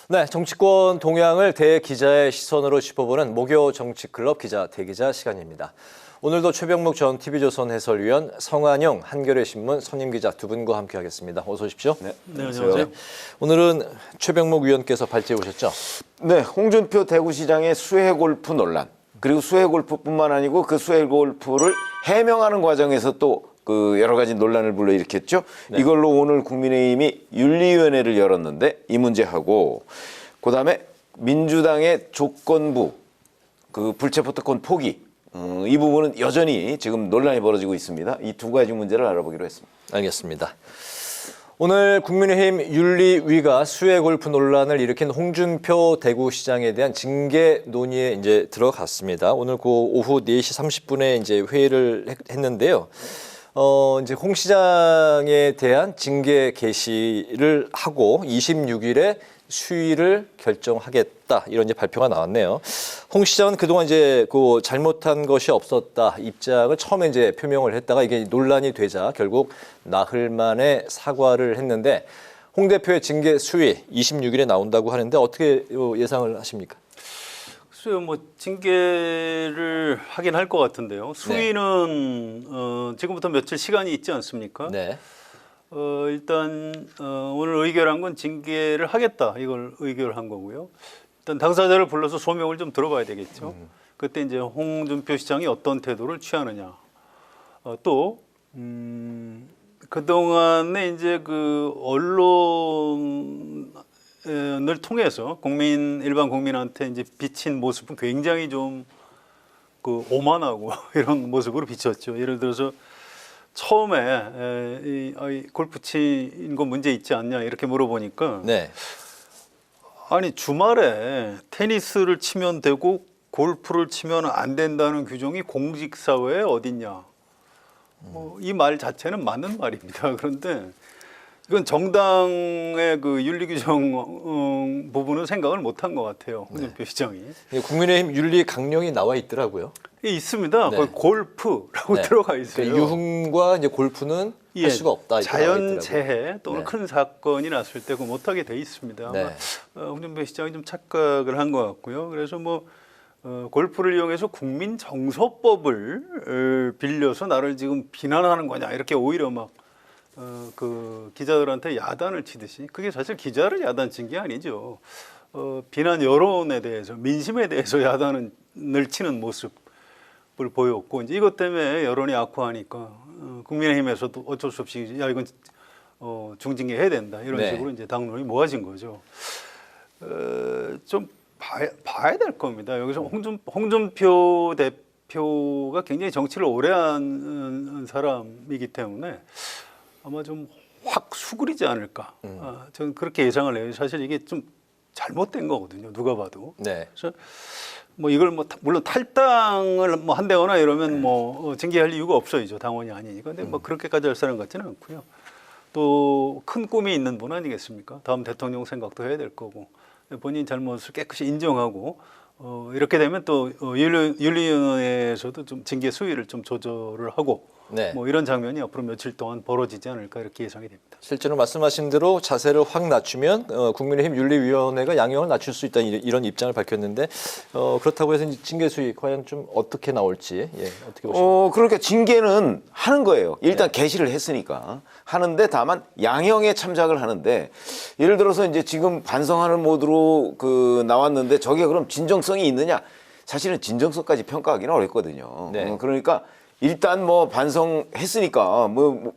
네, 정치권 동향을 대기자의 시선으로 짚어보는 목요 정치클럽 기자 대기자 시간입니다. 오늘도 최병묵 전 TV조선 해설위원, 성한영 한겨레신문 선임기자 두 분과 함께하겠습니다. 어서 오십시오. 네, 안녕하세요. 오늘은 최병묵 위원께서 발제해 오셨죠? 네, 홍준표 대구시장의 수해골프 논란, 그리고 수해골프뿐만 아니고 그 수해골프를 해명하는 과정에서 또 그 여러 가지 논란을 불러일으켰죠. 네. 이걸로 오늘 국민의힘이 윤리위원회를 열었는데 이 문제하고, 그다음에 민주당의 조건부 그 불체포 특권 포기, 이 부분은 여전히 지금 논란이 벌어지고 있습니다. 이 두 가지 문제를 알아보기로 했습니다. 알겠습니다. 오늘 국민의힘 윤리위가 수해골프 논란을 일으킨 홍준표 대구시장에 대한 징계 논의에 이제 들어갔습니다. 오늘 그 오후 4시 30분에 이제 회의를 했는데요. 이제 홍 시장에 대한 징계 개시를 하고 26일에 수위를 결정하겠다, 이런 이제 발표가 나왔네요. 홍 시장은 그동안 이제 그 잘못한 것이 없었다 입장을 처음에 이제 표명을 했다가 이게 논란이 되자 결국 나흘 만에 사과를 했는데, 홍 대표의 징계 수위 26일에 나온다고 하는데 어떻게 예상을 하십니까? 글쎄요, 뭐 징계를 하긴 할 것 같은데요. 수위는 지금부터 며칠 시간이 있지 않습니까? 네. 일단 오늘 의결한 건 징계를 하겠다, 이걸 의결한 거고요. 일단 당사자를 불러서 소명을 좀 들어봐야 되겠죠. 그때 이제 홍준표 시장이 어떤 태도를 취하느냐. 또 그동안에 이제 그 언론을 통해서 일반 국민한테 이제 비친 모습은 굉장히 좀 그 오만하고 이런 모습으로 비쳤죠. 예를 들어서 처음에 이 골프 친 거 문제 있지 않냐 이렇게 물어보니까, 네. 아니 주말에 테니스를 치면 되고 골프를 치면 안 된다는 규정이 공직사회에 어딨냐. 이 말 자체는 맞는 말입니다. 그런데 이건 정당의 그 윤리 규정 부분은 생각을 못한 것 같아요, 홍준표 시장이. 국민의힘 윤리 강령이 나와 있더라고요. 있습니다. 네. 거기 골프라고 네. 들어가 있어요. 그러니까 유흥과 이제 골프는 할 수가 없다. 자연재해 또는 네. 큰 사건이 났을 때 그거 못하게 돼 있습니다. 네. 아마 홍준표 시장이 좀 착각을 한 것 같고요. 그래서 뭐 골프를 이용해서 국민 정서법을 빌려서 나를 지금 비난하는 거냐, 이렇게 오히려 막 그 기자들한테 야단을 치듯이, 그게 사실 기자를 야단 친 게 아니죠. 비난 여론에 대해서, 민심에 대해서 야단을 치는 모습을 보였고, 이제 이것 때문에 여론이 악화하니까 국민의힘에서도 어쩔 수 없이 야 이건 중징계 해야 된다, 이런 네. 식으로 이제 당론이 모아진 거죠. 좀 봐야 될 겁니다. 여기서 홍준표 대표가 굉장히 정치를 오래 한 사람이기 때문에 아마 좀 확 수그리지 않을까. 저는 그렇게 예상을 해요. 사실 이게 좀 잘못된 거거든요, 누가 봐도. 네. 그래서 뭐 이걸 뭐 물론 탈당을 뭐 한다거나 이러면 뭐 징계할 이유가 없어요, 당원이 아니니까. 근데 뭐 그렇게까지 할 사람 같지는 않고요. 또 큰 꿈이 있는 분 아니겠습니까? 다음 대통령 생각도 해야 될 거고, 본인 잘못을 깨끗이 인정하고, 이렇게 되면 또 윤리위원회에서도 좀 징계 수위를 좀 조절을 하고, 네. 뭐 이런 장면이 앞으로 며칠 동안 벌어지지 않을까, 이렇게 예상이 됩니다. 실제로 말씀하신 대로 자세를 확 낮추면 국민의힘 윤리위원회가 양형을 낮출 수 있다는 이런 입장을 밝혔는데, 그렇다고 해서 징계 수위 과연 좀 어떻게 나올지, 어떻게 보십니까? 그러니까 징계는 하는 거예요. 일단 개시를 했으니까 하는데, 다만 양형에 참작을 하는데, 예를 들어서 이제 지금 반성하는 모드로 나왔는데 저게 그럼 진정성이 있느냐? 사실은 진정성까지 평가하기는 어렵거든요. 네. 그러니까 일단 뭐 반성했으니까 뭐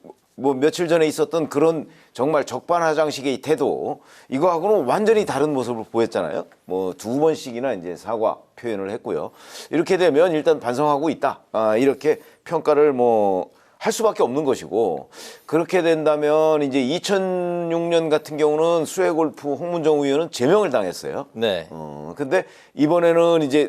며칠 전에 있었던 그런 정말 적반하장식의 태도, 이거하고는 완전히 다른 모습을 보였잖아요. 뭐 2번씩이나 이제 사과 표현을 했고요. 이렇게 되면 일단 반성하고 있다, 이렇게 평가를 뭐 할 수밖에 없는 것이고, 그렇게 된다면 이제 2006년 같은 경우는 수해골프 홍문정 의원은 제명을 당했어요. 네. 근데 이번에는 이제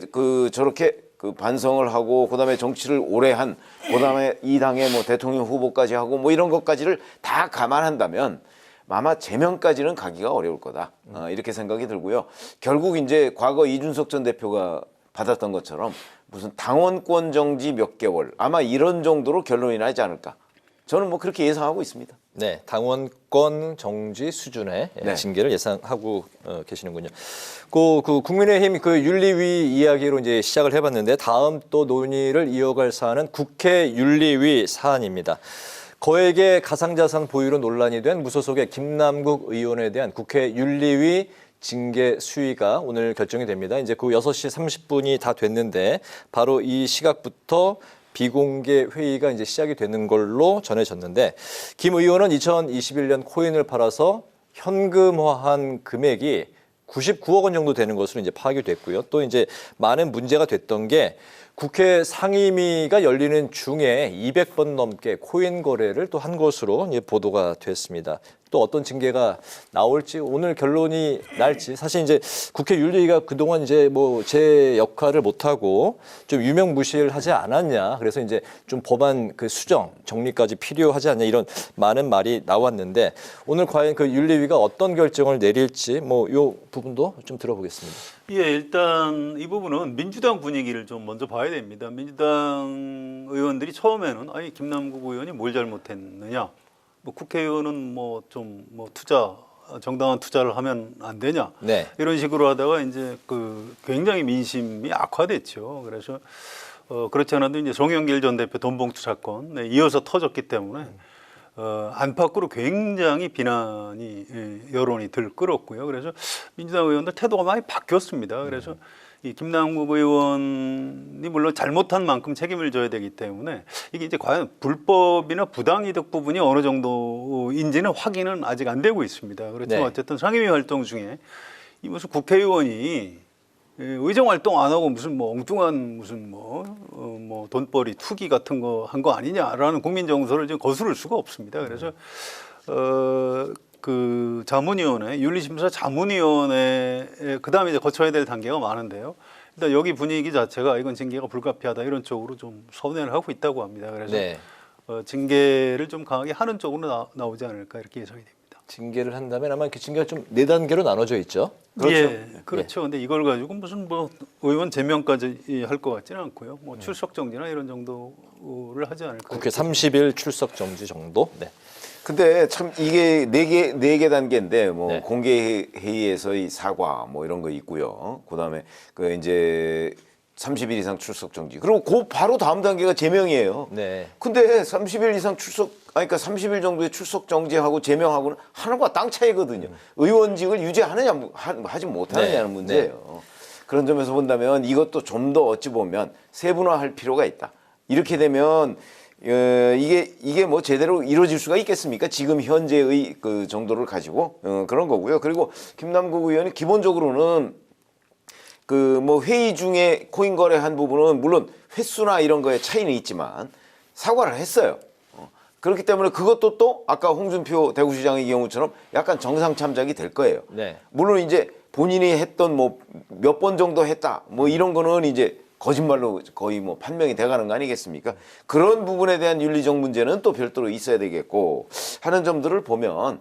저렇게 반성을 하고, 그다음에 정치를 오래 한, 그다음에 이 당의 뭐 대통령 후보까지 하고 뭐 이런 것까지를 다 감안한다면 아마 제명까지는 가기가 어려울 거다, 이렇게 생각이 들고요. 결국 이제 과거 이준석 전 대표가 받았던 것처럼 무슨 당원권 정지 몇 개월, 아마 이런 정도로 결론이 나지 않을까, 저는 뭐 그렇게 예상하고 있습니다. 네, 당원권 정지 수준의 네. 징계를 예상하고 계시는군요. 그 국민의힘 그 윤리위 이야기로 이제 시작을 해봤는데 다음 또 논의를 이어갈 사안은 국회 윤리위 사안입니다. 거액의 가상자산 보유로 논란이 된 무소속의 김남국 의원에 대한 국회 윤리위 징계 수위가 오늘 결정이 됩니다. 이제 그 6시 30분이 다 됐는데 바로 이 시각부터 비공개 회의가 이제 시작이 되는 걸로 전해졌는데 김 의원은 2021년 코인을 팔아서 현금화한 금액이 99억 원 정도 되는 것으로 이제 파악이 됐고요. 또 이제 많은 문제가 됐던 게 국회 상임위가 열리는 중에 200번 넘게 코인 거래를 또 한 것으로 이제 보도가 됐습니다. 또 어떤 징계가 나올지 오늘 결론이 날지 사실 이제 국회 윤리위가 그동안 이제 뭐 제 역할을 못하고 좀 유명무실을 하지 않았냐. 그래서 이제 좀 법안 그 수정 정리까지 필요하지 않냐 이런 많은 말이 나왔는데 오늘 과연 그 윤리위가 어떤 결정을 내릴지 뭐 요 부분도 좀 들어보겠습니다. 예, 일단 이 부분은 민주당 분위기를 좀 먼저 봐야 됩니다. 민주당 의원들이 처음에는 아니 김남국 의원이 뭘 잘못했느냐, 뭐 국회의원은 뭐 좀 뭐 투자 정당한 투자를 하면 안 되냐, 네. 이런 식으로 하다가 이제 그 굉장히 민심이 악화됐죠. 그래서 그렇지 않아도 이제 송영길 전 대표 돈봉투 사건에 이어서 터졌기 때문에 안팎으로 굉장히 비난이 여론이 들끓었고요. 그래서 민주당 의원들 태도가 많이 바뀌었습니다. 그래서 이 김남국 의원이 물론 잘못한 만큼 책임을 져야 되기 때문에 이게 이제 과연 불법이나 부당이득 부분이 어느 정도인지는 확인은 아직 안 되고 있습니다. 그렇지만 네. 어쨌든 상임위 활동 중에 이 무슨 국회의원이 의정 활동 안 하고 무슨 뭐 엉뚱한 무슨 뭐 돈벌이 투기 같은 거 한 거 아니냐라는 국민 정서를 지금 거스를 수가 없습니다. 그래서 그 자문위원회 윤리심사 자문위원회 그다음에 이제 거쳐야 될 단계가 많은데요. 일단 여기 분위기 자체가 이건 징계가 불가피하다 이런 쪽으로 좀 선회를 하고 있다고 합니다. 그래서 네. 징계를 좀 강하게 하는 쪽으로 나오지 않을까 이렇게 예상이 됩니다. 징계를 한다면 아마 그 징계가 좀 4단계로 나눠져 있죠. 그렇죠. 예, 그렇죠. 근데 이걸 가지고 무슨 뭐 의원 제명까지 할 것 같지는 않고요. 뭐 출석 정지나 이런 정도를 하지 않을까. 국회 30일 출석 정지 정도. 네. 근데 참 이게 네 개 단계인데 뭐 네. 공개 회의에서의 사과 뭐 이런 거 있고요. 그다음에 그 이제 30일 이상 출석 정지. 그리고 그 바로 다음 단계가 제명이에요. 네. 근데 30일 이상 그러니까 30일 정도의 출석 정지하고 제명하고는 하늘과 땅 차이거든요. 의원직을 유지하느냐 하지 못하느냐는 네. 문제예요. 그런 점에서 본다면 이것도 좀 더 어찌 보면 세분화할 필요가 있다. 이렇게 되면 이게 뭐 제대로 이루어질 수가 있겠습니까? 지금 현재의 그 정도를 가지고 그런 거고요. 그리고 김남국 의원이 기본적으로는 그 뭐 회의 중에 코인 거래한 부분은 물론 횟수나 이런 거에 차이는 있지만 사과를 했어요. 그렇기 때문에 그것도 또 아까 홍준표 대구시장의 경우처럼 약간 정상 참작이 될 거예요. 네. 물론 이제 본인이 했던 뭐 몇 번 정도 했다 뭐 이런 거는 이제 거짓말로 거의 뭐 판명이 돼가는 거 아니겠습니까? 그런 부분에 대한 윤리적 문제는 또 별도로 있어야 되겠고 하는 점들을 보면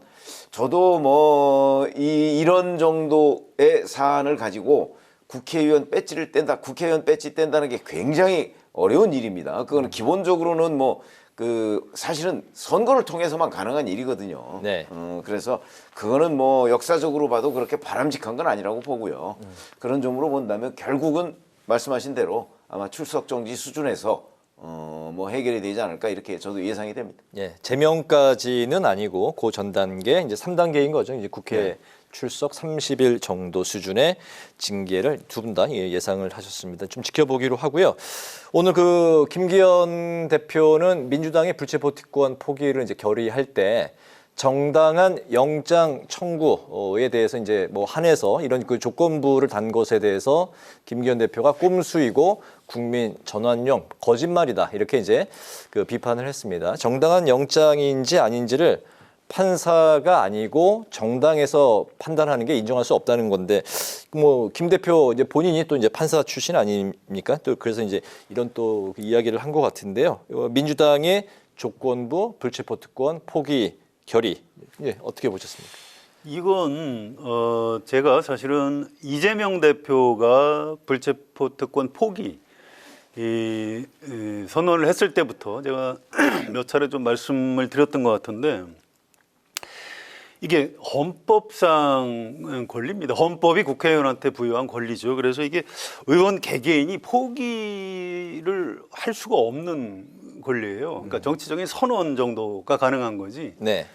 저도 뭐 이런 정도의 사안을 가지고 국회의원 배지를 뗀다, 국회의원 배지 뗀다는 게 굉장히 어려운 일입니다. 그거는 기본적으로는 뭐 그 사실은 선거를 통해서만 가능한 일이거든요. 네. 그래서 그거는 뭐 역사적으로 봐도 그렇게 바람직한 건 아니라고 보고요. 그런 점으로 본다면 결국은 말씀하신 대로 아마 출석 정지 수준에서 뭐 해결이 되지 않을까 이렇게 저도 예상이 됩니다. 예, 제명까지는 아니고 그 전 단계 이제 3단계인 거죠. 이제 국회 네. 출석 30일 정도 수준의 징계를 두 분 다 예상을 하셨습니다. 좀 지켜보기로 하고요. 오늘 그 김기현 대표는 민주당의 불체포특권 포기를 이제 결의할 때 정당한 영장 청구에 대해서 이제 뭐 한해서 이런 그 조건부를 단 것에 대해서 김기현 대표가 꼼수이고 국민 전환용 거짓말이다 이렇게 이제 그 비판을 했습니다. 정당한 영장인지 아닌지를 판사가 아니고 정당에서 판단하는 게 인정할 수 없다는 건데 뭐 김 대표 이제 본인이 또 이제 판사 출신 아닙니까? 또 그래서 이제 이런 또 이야기를 한 것 같은데요. 민주당의 조건부 불체포특권 포기 결의 어떻게 보셨습니까? 이건 제가 사실은 이재명 대표가 불체포특권 포기 선언을 했을 때부터 제가 몇 차례 좀 말씀을 드렸던 것 같은데 이게 헌법상 권리입니다. 헌법이 국회의원한테 부여한 권리죠. 그래서 이게 의원 개개인이 포기를 할 수가 없는 권리예요. 그러니까 정치적인 선언 정도가 가능한 거지. 네.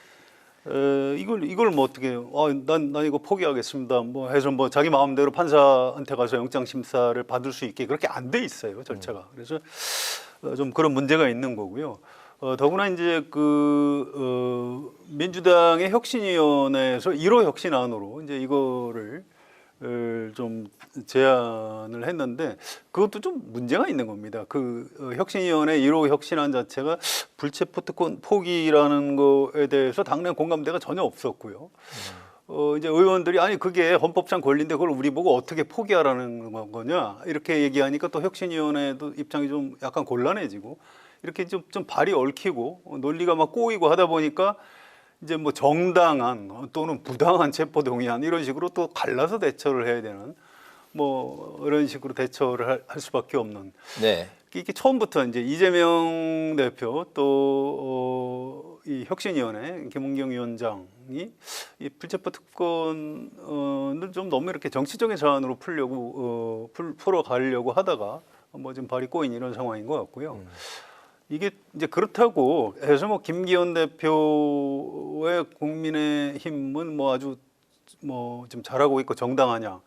이걸 뭐 어떻게 난 이거 포기하겠습니다. 뭐 해서 뭐 자기 마음대로 판사한테 가서 영장 심사를 받을 수 있게 그렇게 안 돼 있어요, 절차가. 그래서 좀 그런 문제가 있는 거고요. 더구나 이제 민주당의 혁신위원회에서 1호 혁신안으로 이제 이거를 좀 제안을 했는데 그것도 좀 문제가 있는 겁니다. 혁신위원회 1호 혁신안 자체가 불체포 특권 포기라는 거에 대해서 당내 공감대가 전혀 없었고요. 이제 의원들이 아니 그게 헌법상 권리인데 그걸 우리 보고 어떻게 포기하라는 거냐 이렇게 얘기하니까 또 혁신위원회도 입장이 좀 약간 곤란해지고 이렇게 좀 발이 얽히고 논리가 막 꼬이고 하다 보니까 이제 뭐 정당한 또는 부당한 체포동의안 이런 식으로 또 갈라서 대처를 해야 되는 뭐 이런 식으로 대처를 할 수밖에 없는. 네. 이게 처음부터 이제 이재명 대표 또 이 혁신위원회 김은경 위원장이 이 불체포 특권을 좀 너무 이렇게 정치적인 사안으로 풀어가려고 하다가 뭐 좀 발이 꼬인 이런 상황인 것 같고요. 이게 이제 그렇다고 해서 뭐 김기현 대표의 국민의힘은 뭐 아주 뭐 좀 잘하고 있고 정당하냐?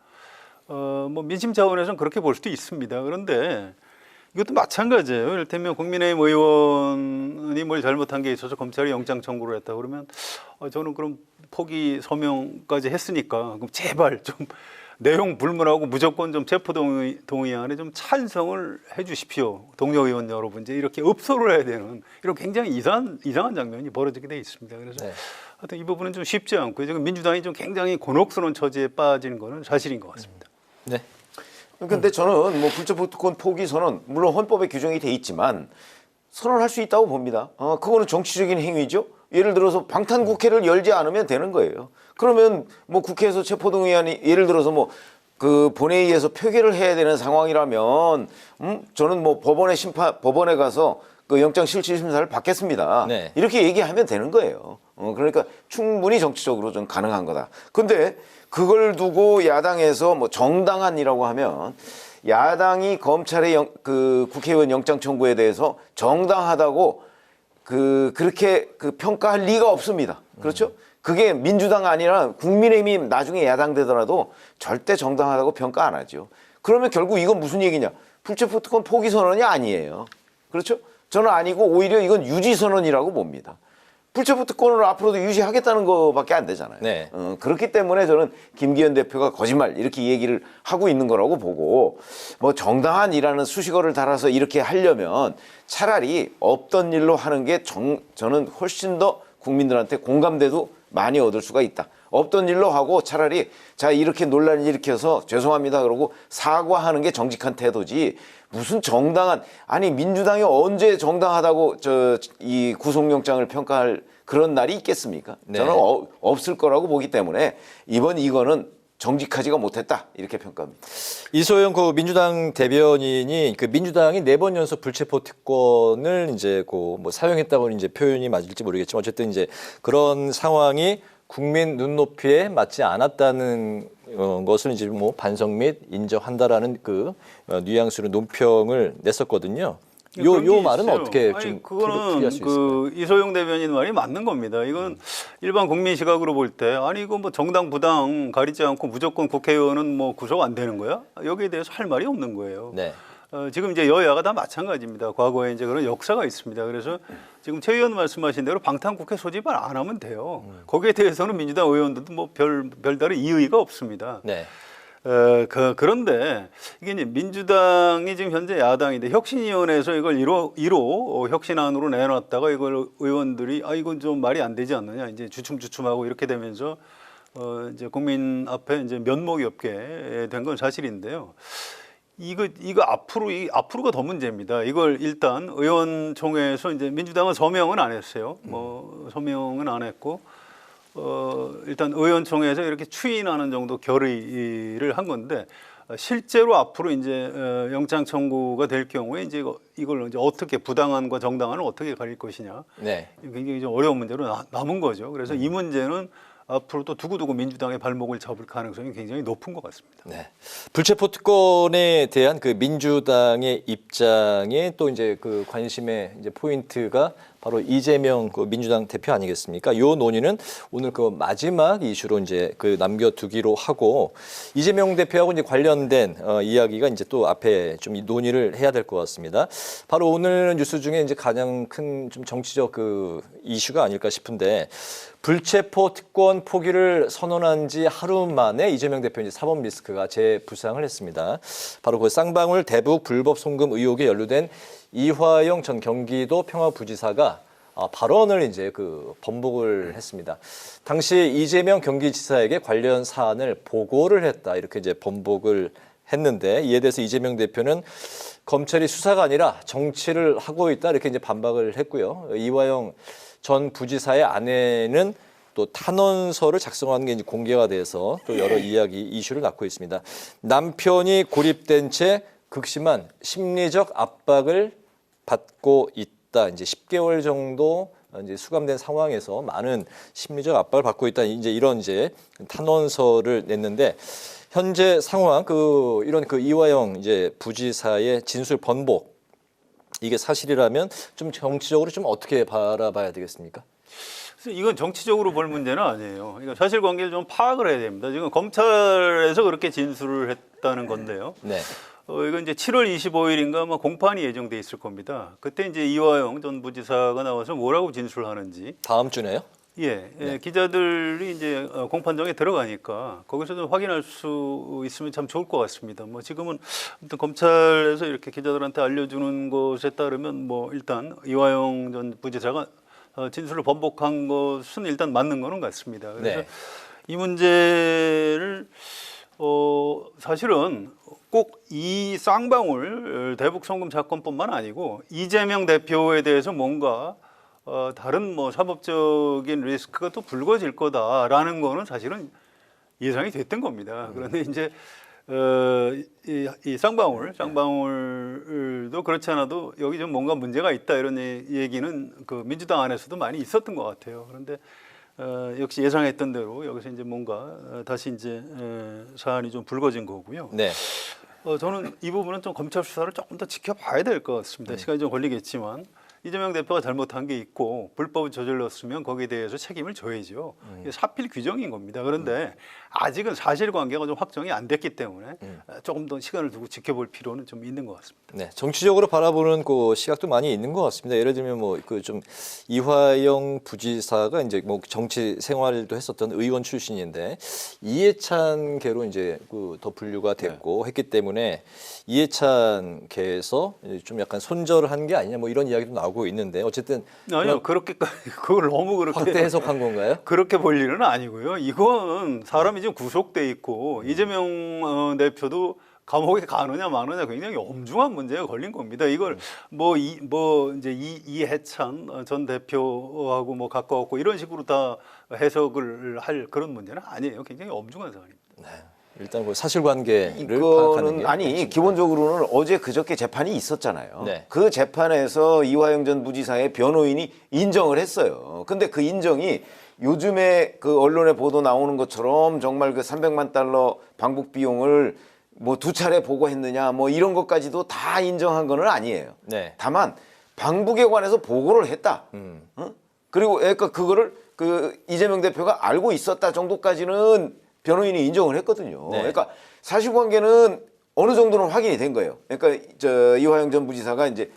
뭐 민심 차원에서는 그렇게 볼 수도 있습니다. 그런데 이것도 마찬가지예요. 이를테면 국민의힘 의원이 뭘 잘못한 게 있어서 검찰이 영장 청구를 했다 그러면 저는 그럼 포기 서명까지 했으니까 그럼 제발 좀 내용 불문하고 무조건 좀 체포동의안에 좀 찬성을 해주십시오. 동료 의원 여러분 이제 이렇게 읍소를 해야 되는 이런 굉장히 이상한 장면이 벌어지게 돼 있습니다. 그래서 네. 하여튼 이 부분은 좀 쉽지 않고요. 지금 민주당이 좀 굉장히 곤혹스러운 처지에 빠지는 것은 사실인 것 같습니다. 네. 근데 저는 뭐 불체포 특권 포기 선언 물론 헌법에 규정이 돼 있지만 선언할 수 있다고 봅니다. 그거는 정치적인 행위죠. 예를 들어서 방탄국회를 열지 않으면 되는 거예요. 그러면 뭐 국회에서 체포동의안이 예를 들어서 뭐 그 본회의에서 표결을 해야 되는 상황이라면 저는 뭐 법원에 가서 그 영장 실질 심사를 받겠습니다. 네. 이렇게 얘기하면 되는 거예요. 그러니까 충분히 정치적으로 좀 가능한 거다. 근데 그걸 두고 야당에서 뭐 정당한이라고 하면 야당이 검찰의 그 국회의원 영장 청구에 대해서 정당하다고 그렇게 평가할 리가 없습니다. 그렇죠? 그게 민주당 아니라 국민의힘이 나중에 야당 되더라도 절대 정당하다고 평가 안 하죠. 그러면 결국 이건 무슨 얘기냐? 불체포 특권 포기 선언이 아니에요. 그렇죠? 저는 아니고 오히려 이건 유지 선언이라고 봅니다. 불체포 특권을 앞으로도 유지하겠다는 것밖에 안 되잖아요. 네. 그렇기 때문에 저는 김기현 대표가 거짓말 이렇게 얘기를 하고 있는 거라고 보고 뭐 정당한이라는 수식어를 달아서 이렇게 하려면 차라리 없던 일로 하는 게 저는 훨씬 더 국민들한테 공감대도 많이 얻을 수가 있다. 없던 일로 하고 차라리 자 이렇게 논란을 일으켜서 죄송합니다 그러고 사과하는 게 정직한 태도지 무슨 정당한 아니 민주당이 언제 정당하다고 이 구속영장을 평가할 그런 날이 있겠습니까? 네. 저는 없을 거라고 보기 때문에 이거는 정직하지가 못했다 이렇게 평가합니다. 이소영 민주당 대변인이 민주당이 4번 연속 불체포 특권을 이제 뭐 사용했다고 이제 표현이 맞을지 모르겠지만 어쨌든 이제 그런 상황이 국민 눈높이에 맞지 않았다는 것을 이제 뭐 반성 및 인정한다라는 뉘앙스로 논평을 냈었거든요. 요 말은 있어요. 어떻게 아니, 좀 그거는 풀이할 수 있을까요? 이소영 대변인 말이 맞는 겁니다. 이건 일반 국민 시각으로 볼 때 아니 이거 뭐 정당 부당 가리지 않고 무조건 국회의원은 뭐 구속 안 되는 거야? 여기에 대해서 할 말이 없는 거예요. 네. 지금 이제 여야가 다 마찬가지입니다. 과거에 이제 그런 역사가 있습니다. 그래서 지금 최 의원 말씀하신 대로 방탄국회 소집을 안 하면 돼요. 거기에 대해서는 민주당 의원들도 뭐 별다른 이의가 없습니다. 네. 그런데 이게 이제 민주당이 지금 현재 야당인데 혁신위원회에서 이걸 1호 혁신안으로 내놨다가 이걸 의원들이 이건 좀 말이 안 되지 않느냐 이제 주춤주춤하고 이렇게 되면서 이제 국민 앞에 이제 면목이 없게 된 건 사실인데요. 이거 앞으로가 더 문제입니다. 이걸 일단 의원총회에서 이제 민주당은 서명은 안 했어요. 뭐 서명은 안 했고. 일단 의원총회에서 이렇게 추인하는 정도 결의를 한 건데 실제로 앞으로 이제 영장 청구가 될 경우에 이제 이걸 이제 어떻게 부당한과 정당한을 어떻게 가릴 것이냐 네. 굉장히 좀 어려운 문제로 남은 거죠. 그래서 이 문제는 앞으로도 두고두고 민주당의 발목을 잡을 가능성이 굉장히 높은 것 같습니다. 네. 불체포 특권에 대한 그 민주당의 입장에 또 이제 그 관심의 이제 포인트가 바로 이재명 그 민주당 대표 아니겠습니까? 요 논의는 오늘 그 마지막 이슈로 이제 그 남겨두기로 하고 이재명 대표하고 이제 관련된 이야기가 이제 또 앞에 좀 논의를 해야 될 것 같습니다. 바로 오늘 뉴스 중에 이제 가장 큰 좀 정치적 그 이슈가 아닐까 싶은데 불체포 특권 포기를 선언한 지 하루 만에 이재명 대표 이제 사법 리스크가 재부상을 했습니다. 바로 그 쌍방울 대북 불법 송금 의혹에 연루된 이화영 전 경기도 평화부지사가 발언을 이제 그 번복을 했습니다. 당시 이재명 경기지사에게 관련 사안을 보고를 했다 이렇게 이제 번복을 했는데 이에 대해서 이재명 대표는 검찰이 수사가 아니라 정치를 하고 있다 이렇게 이제 반박을 했고요. 이화영 전 부지사의 아내는 또 탄원서를 작성한 게 이제 공개가 돼서 또 여러 이야기 이슈를 낳고 있습니다. 남편이 고립된 채 극심한 심리적 압박을 받고 있다. 이제 10개월 정도 이제 수감된 상황에서 많은 심리적 압박을 받고 있다. 이제 이런 이제 탄원서를 냈는데 현재 상황 이런 이화영 이제 부지사의 진술 번복 이게 사실이라면 좀 정치적으로 좀 어떻게 바라봐야 되겠습니까? 그래서 이건 정치적으로 볼 문제는 아니에요. 그러니까 사실관계를 좀 파악을 해야 됩니다. 지금 검찰에서 그렇게 진술을 했다는 건데요. 네. 이건 이제 7월 25일인가 아마 공판이 예정돼 있을 겁니다. 그때 이제 이화영 전 부지사가 나와서 뭐라고 진술하는지. 다음 주네요. 예, 기자들이 이제 공판장에 들어가니까 거기서 좀 확인할 수 있으면 참 좋을 것 같습니다. 뭐 지금은 아무튼 검찰에서 이렇게 기자들한테 알려주는 것에 따르면 뭐 일단 이화영 전 부지사가 진술을 번복한 것은 일단 맞는 거는 같습니다. 그래서 네. 이 문제를 사실은 꼭 이 쌍방울 대북 송금 사건뿐만 아니고 이재명 대표에 대해서 뭔가 다른 뭐 사법적인 리스크가 또 불거질 거다라는 거는 사실은 예상이 됐던 겁니다. 그런데 이제 이 쌍방울도 그렇지 않아도 여기 좀 뭔가 문제가 있다 이런 얘기는 그 민주당 안에서도 많이 있었던 것 같아요. 그런데 역시 예상했던 대로 여기서 이제 뭔가 다시 이제 사안이 좀 불거진 거고요. 네. 저는 이 부분은 좀 검찰 수사를 조금 더 지켜봐야 될 것 같습니다. 시간이 좀 걸리겠지만 이재명 대표가 잘못한 게 있고 불법을 저질렀으면 거기에 대해서 책임을 져야죠. 이게 사필 규정인 겁니다. 그런데 아직은 사실관계가 좀 확정이 안 됐기 때문에 조금 더 시간을 두고 지켜볼 필요는 좀 있는 것 같습니다. 네, 정치적으로 바라보는 그 시각도 많이 있는 것 같습니다. 예를 들면 뭐 그 좀 이화영 부지사가 이제 뭐 정치 생활도 했었던 의원 출신인데 이해찬계로 이제 그 더 분류가 됐고 했기 때문에 이해찬계에서 좀 약간 손절을 한 게 아니냐 뭐 이런 이야기도 나오고 있는데 어쨌든 아니요, 그렇게까지 그걸 너무 그렇게 확대 해석한 건가요? 그렇게 볼 일은 아니고요. 이건 사람이 지금 구속돼 있고 이재명 대표도 감옥에 가느냐 마느냐 굉장히 엄중한 문제가 걸린 겁니다. 이걸 이제 이해찬 전 대표하고 뭐 가까웠고 이런 식으로 다 해석을 할 그런 문제는 아니에요. 굉장히 엄중한 사안입니다. 네. 일단 그 사실관계를 파악하는 이거는 게 아니 기본적으로는 어제 그저께 재판이 있었잖아요. 네. 그 재판에서 이화영 전 부지사의 변호인이 인정을 했어요. 근데 그 인정이 요즘에 그 언론에 보도 나오는 것처럼 정말 그 300만 달러 방북 비용을 뭐 2차례 보고했느냐 뭐 이런 것까지도 다 인정한 건 아니에요. 네. 다만 방북에 관해서 보고를 했다. 그리고 그러니까 그거를 그 이재명 대표가 알고 있었다 정도까지는 변호인이 인정을 했거든요. 네. 그러니까 사실관계는 어느 정도는 확인이 된 거예요. 그러니까 이화영 전 부지사가 이제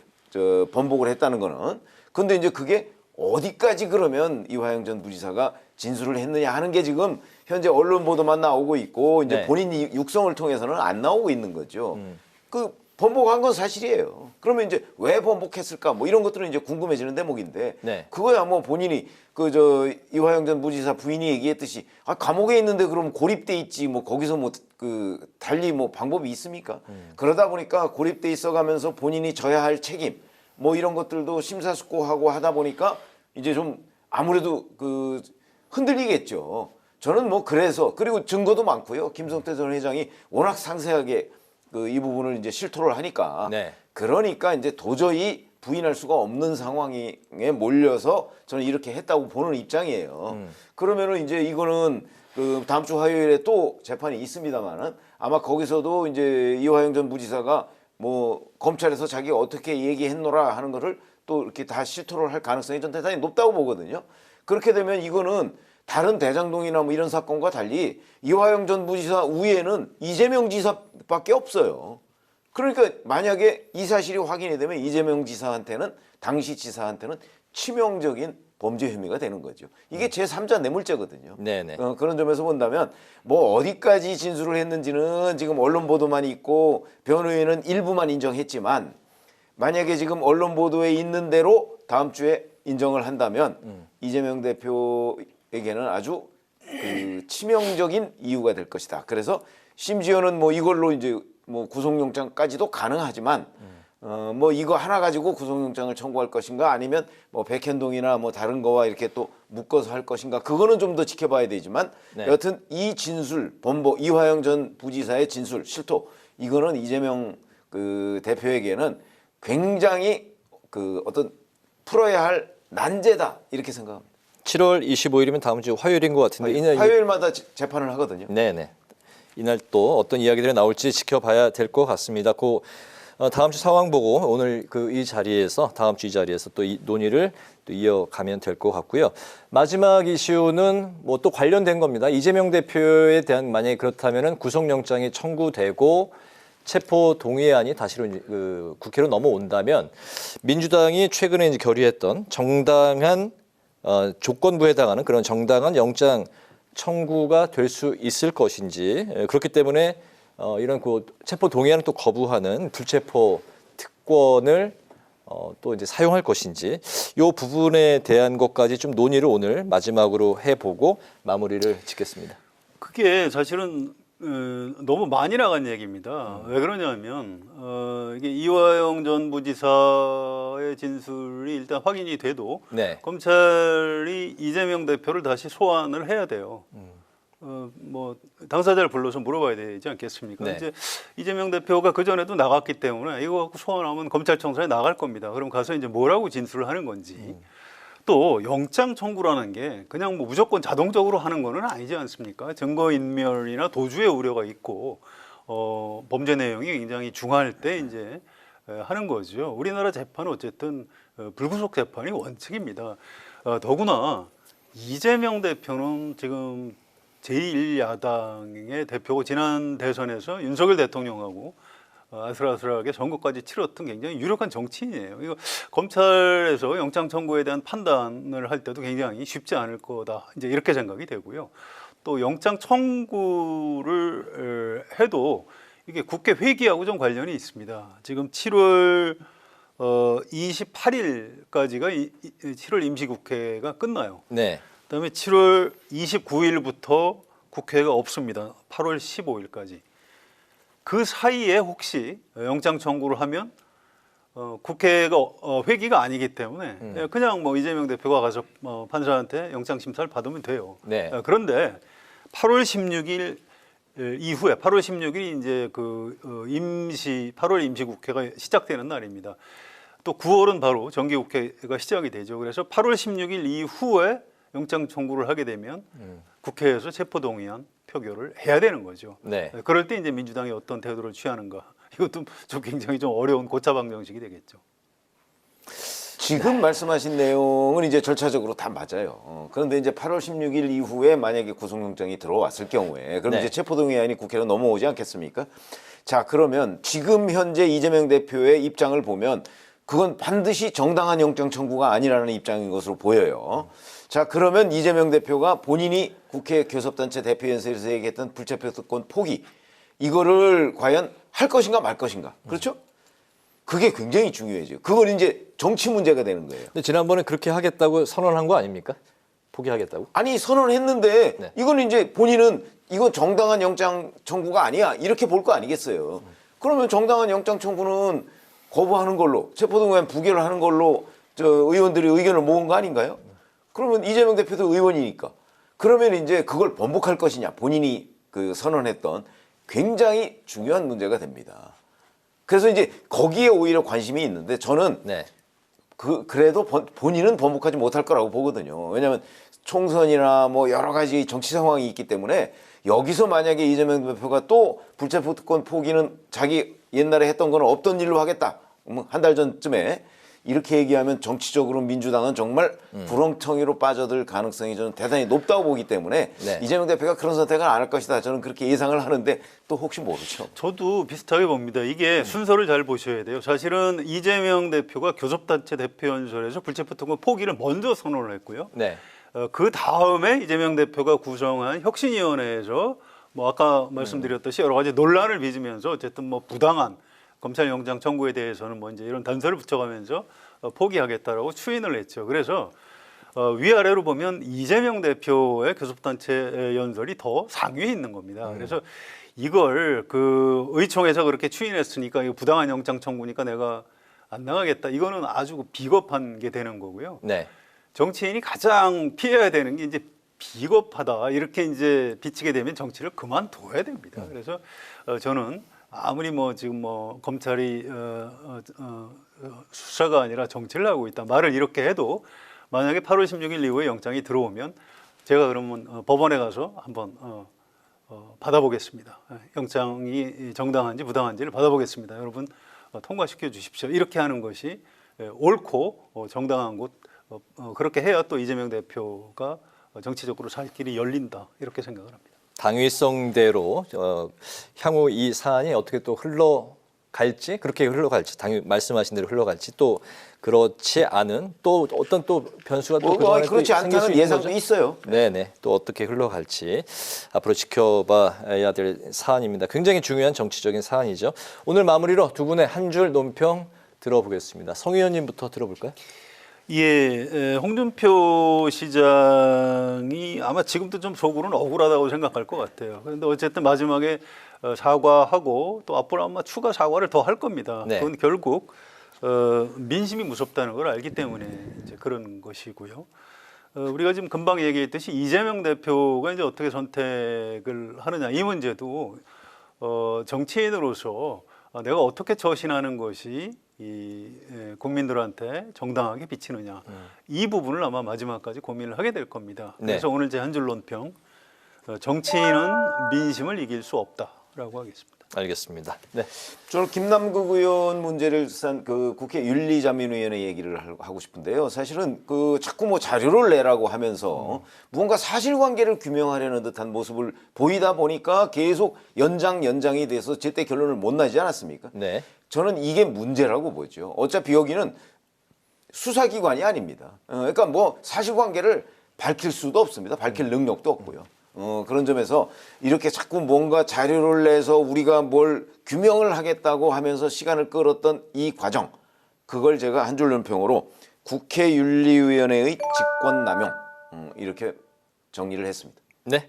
번복을 했다는 거는. 근데 이제 그게 어디까지 그러면 이화영 전 부지사가 진술을 했느냐 하는 게 지금 현재 언론 보도만 나오고 있고 이제 네. 본인이 육성을 통해서는 안 나오고 있는 거죠. 그 번복한 건 사실이에요. 그러면 이제 왜 번복했을까? 뭐 이런 것들은 이제 궁금해지는 대목인데 네. 그거야 뭐 본인이 이화영 전 부지사 부인이 얘기했듯이 감옥에 있는데 그럼 고립돼 있지 뭐 거기서 뭐 달리 뭐 방법이 있습니까? 그러다 보니까 고립돼 있어가면서 본인이 져야 할 책임 뭐 이런 것들도 심사숙고하고 하다 보니까 이제 좀 아무래도 흔들리겠죠. 저는 뭐 그래서 그리고 증거도 많고요. 김성태 전 회장이 워낙 상세하게 이 부분을 이제 실토를 하니까 네. 그러니까 이제 도저히 부인할 수가 없는 상황에 몰려서 저는 이렇게 했다고 보는 입장이에요. 그러면은 이제 이거는 그 다음 주 화요일에 또 재판이 있습니다만은 아마 거기서도 이제 이화영 전 부지사가 뭐 검찰에서 자기가 어떻게 얘기했노라 하는 거를 또 이렇게 다 실토를 할 가능성이 전 대단히 높다고 보거든요. 그렇게 되면 이거는 다른 대장동이나 뭐 이런 사건과 달리 이화영 전 부지사 우위에는 이재명 지사밖에 없어요. 그러니까 만약에 이 사실이 확인이 되면 이재명 지사한테는 당시 지사한테는 치명적인 범죄 혐의가 되는 거죠. 이게 제3자 뇌물죄거든요. 네네. 그런 점에서 본다면 뭐 어디까지 진술을 했는지는 지금 언론 보도만 있고 변호인은 일부만 인정했지만 만약에 지금 언론 보도에 있는 대로 다음 주에 인정을 한다면 이재명 대표에게는 아주 그 치명적인 이유가 될 것이다. 그래서 심지어는 뭐 이걸로 이제 뭐 구속영장까지도 가능하지만 뭐 이거 하나 가지고 구속영장을 청구할 것인가 아니면 뭐 백현동이나 뭐 다른 거와 이렇게 또 묶어서 할 것인가 그거는 좀 더 지켜봐야 되지만 네. 여하튼 이 진술 이화영 전 부지사의 진술 실토 이거는 이재명 그 대표에게는 굉장히 그 어떤 풀어야 할 난제다 이렇게 생각합니다. 7월 25일이면 다음 주 화요일인 것 같은데 이날 화요일마다 재판을 하거든요. 네네. 이날 또 어떤 이야기들이 나올지 지켜봐야 될 것 같습니다. 다음 주 상황 보고 오늘 이 자리에서 다음 주 이 자리에서 또 이 논의를 또 이어가면 될 것 같고요. 마지막 이슈는 뭐 또 관련된 겁니다. 이재명 대표에 대한 만약에 그렇다면은 구속영장이 청구되고 체포 동의안이 다시로 국회로 넘어온다면 민주당이 최근에 이제 결의했던 정당한 조건부에 해당하는 그런 정당한 영장 청구가 될 수 있을 것인지 그렇기 때문에 이런 체포 동의안을 또 거부하는 불체포 특권을 또 이제 사용할 것인지 이 부분에 대한 것까지 좀 논의를 오늘 마지막으로 해보고 마무리를 짓겠습니다. 그게 사실은 너무 많이 나간 얘기입니다. 왜 그러냐면 이게 이화영 전 부지사의 진술이 일단 확인이 돼도 네. 검찰이 이재명 대표를 다시 소환을 해야 돼요. 뭐 당사자를 불러서 물어봐야 되지 않겠습니까? 네. 이제 이재명 대표가 그 전에도 나갔기 때문에 이거 갖고 소환하면 검찰청사에 나갈 겁니다. 그럼 가서 이제 뭐라고 진술을 하는 건지. 또 영장 청구라는 게 그냥 뭐 무조건 자동적으로 하는 거는 아니지 않습니까? 증거인멸이나 도주의 우려가 있고 범죄 내용이 굉장히 중할 때 이제 하는 거죠. 우리나라 재판은 어쨌든 불구속 재판이 원칙입니다. 더구나 이재명 대표는 지금 제1야당의 대표고 지난 대선에서 윤석열 대통령하고 아슬아슬하게 선거까지 치렀던 굉장히 유력한 정치인이에요. 이거 검찰에서 영장 청구에 대한 판단을 할 때도 굉장히 쉽지 않을 거다. 이제 이렇게 생각이 되고요. 또 영장 청구를 해도 이게 국회 회기하고 좀 관련이 있습니다. 지금 7월 28일까지가 7월 임시국회가 끝나요. 네. 그다음에 7월 29일부터 국회가 없습니다. 8월 15일까지. 그 사이에 혹시 영장 청구를 하면 국회가 회기가 아니기 때문에 그냥 뭐 이재명 대표가 가서 판사한테 영장 심사를 받으면 돼요. 네. 그런데 8월 16일 이후에 8월 16일이 이제 8월 임시국회가 시작되는 날입니다. 또 9월은 바로 정기국회가 시작이 되죠. 그래서 8월 16일 이후에 영장 청구를 하게 되면 국회에서 체포동의안 표결을 해야 되는 거죠. 네. 그럴 때 이제 민주당이 어떤 태도를 취하는가 이것도 좀 굉장히 좀 어려운 고차방 정식이 되겠죠. 지금 말씀하신 내용은 이제 절차적으로 다 맞아요. 그런데 이제 8월 16일 이후에 만약에 구속영장이 들어왔을 경우에 그럼 네. 이제 체포동의안이 국회로 넘어오지 않겠습니까? 자, 그러면 지금 현재 이재명 대표의 입장을 보면 그건 반드시 정당한 영장 청구가 아니라는 입장인 것으로 보여요. 자, 그러면 이재명 대표가 본인이 국회 교섭단체 대표연설에서 얘기했던 불체포 특권 포기 이거를 과연 할 것인가 말 것인가, 그렇죠? 그게 굉장히 중요해져요. 그걸 이제 정치 문제가 되는 거예요. 근데 지난번에 그렇게 하겠다고 선언한 거 아닙니까? 포기하겠다고? 아니 선언했는데 네. 이건 이제 본인은 이건 정당한 영장 청구가 아니야 이렇게 볼 거 아니겠어요. 그러면 정당한 영장 청구는 거부하는 걸로 체포동의안 부결을 하는 걸로 의원들이 의견을 모은 거 아닌가요? 그러면 이재명 대표도 의원이니까 그러면 이제 그걸 번복할 것이냐 본인이 선언했던 굉장히 중요한 문제가 됩니다. 그래서 이제 거기에 오히려 관심이 있는데 저는 네. 그래도 본인은 번복하지 못할 거라고 보거든요. 왜냐하면 총선이나 뭐 여러 가지 정치 상황이 있기 때문에 여기서 만약에 이재명 대표가 또 불체포 특권 포기는 자기 옛날에 했던 거는 없던 일로 하겠다. 한 달 전쯤에 이렇게 얘기하면 정치적으로 민주당은 정말 구렁텅이로 빠져들 가능성이 저는 대단히 높다고 보기 때문에 네. 이재명 대표가 그런 선택을 안 할 것이다. 저는 그렇게 예상을 하는데 또 혹시 모르죠. 저도 비슷하게 봅니다. 이게 순서를 잘 보셔야 돼요. 사실은 이재명 대표가 교섭단체 대표연설에서 불체포 특권 포기를 먼저 선언을 했고요. 네. 그 다음에 이재명 대표가 구성한 혁신위원회에서 뭐 아까 말씀드렸듯이 여러 가지 논란을 빚으면서 어쨌든 뭐 부당한 검찰영장 청구에 대해서는 뭐 이제 이런 단서를 붙여가면서 포기하겠다라고 추인을 했죠. 그래서 위아래로 보면 이재명 대표의 교섭단체 연설이 더 상위에 있는 겁니다. 그래서 이걸 그 의총에서 그렇게 추인했으니까 이거 부당한 영장 청구니까 내가 안 나가겠다. 이거는 아주 비겁한 게 되는 거고요. 네. 정치인이 가장 피해야 되는 게 이제 비겁하다 이렇게 이제 비치게 되면 정치를 그만둬야 됩니다. 그래서 저는 아무리 뭐 지금 뭐 검찰이 수사가 아니라 정치를 하고 있다 말을 이렇게 해도 만약에 8월 16일 이후에 영장이 들어오면 제가 그러면 법원에 가서 한번 받아보겠습니다. 영장이 정당한지 부당한지를 받아보겠습니다. 여러분 통과시켜 주십시오. 이렇게 하는 것이 옳고 정당한 곳 그렇게 해야 또 이재명 대표가 정치적으로 살 길이 열린다 이렇게 생각을 합니다. 당위성대로 향후 이 사안이 어떻게 또 흘러갈지 그렇게 흘러갈지 말씀하신 대로 흘러갈지 또 그렇지 않은 또 어떤 또 변수가 또 그동안에 그렇지 또 생길 수 않다는 있는 예상도 거죠? 있어요. 네네. 또 어떻게 흘러갈지 앞으로 지켜봐야 될 사안입니다. 굉장히 중요한 정치적인 사안이죠. 오늘 마무리로 두 분의 한 줄 논평 들어보겠습니다. 성 의원님부터 들어볼까요? 예, 홍준표 시장이 아마 지금도 좀 속으로는 억울하다고 생각할 것 같아요. 그런데 어쨌든 마지막에 사과하고 또 앞으로 아마 추가 사과를 더 할 겁니다. 네. 그건 결국 민심이 무섭다는 걸 알기 때문에 이제 그런 것이고요. 우리가 지금 금방 얘기했듯이 이재명 대표가 이제 어떻게 선택을 하느냐 이 문제도 정치인으로서 내가 어떻게 처신하는 것이 국민들한테 정당하게 비치느냐 이 부분을 아마 마지막까지 고민을 하게 될 겁니다. 네. 그래서 오늘 제 한 줄 논평 정치인은 민심을 이길 수 없다라고 하겠습니다. 알겠습니다. 네. 저는 김남국 의원 문제를 산 그 국회 윤리자민위원회 얘기를 하고 싶은데요. 사실은 그 자꾸 뭐 자료를 내라고 하면서 무언가 사실관계를 규명하려는 듯한 모습을 보이다 보니까 계속 연장이 돼서 제때 결론을 못 나지 않았습니까? 네. 저는 이게 문제라고 보죠. 어차피 여기는 수사기관이 아닙니다. 그러니까 뭐 사실관계를 밝힐 수도 없습니다. 밝힐 능력도 없고요. 그런 점에서 이렇게 자꾸 뭔가 자료를 내서 우리가 뭘 규명을 하겠다고 하면서 시간을 끌었던 이 과정, 그걸 제가 한 줄 논평으로 국회윤리위원회의 직권남용 이렇게 정리를 했습니다. 네.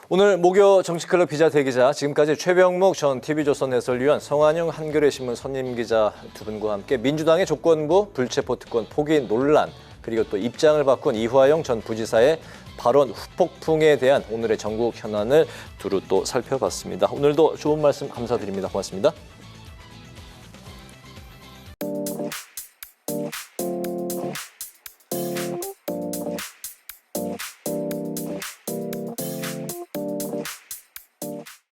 오늘 목요 정치클럽 기자 대기자 지금까지 최병묵 전 TV조선 해설위원 성한영 한겨레 신문 선임 기자 두 분과 함께 민주당의 조건부 불체포 특권 포기 논란 그리고 또 입장을 바꾼 이화영 전 부지사의 발언 후폭풍에 대한 오늘의 전국 현안을 두루 또 살펴봤습니다. 오늘도 좋은 말씀 감사드립니다. 고맙습니다.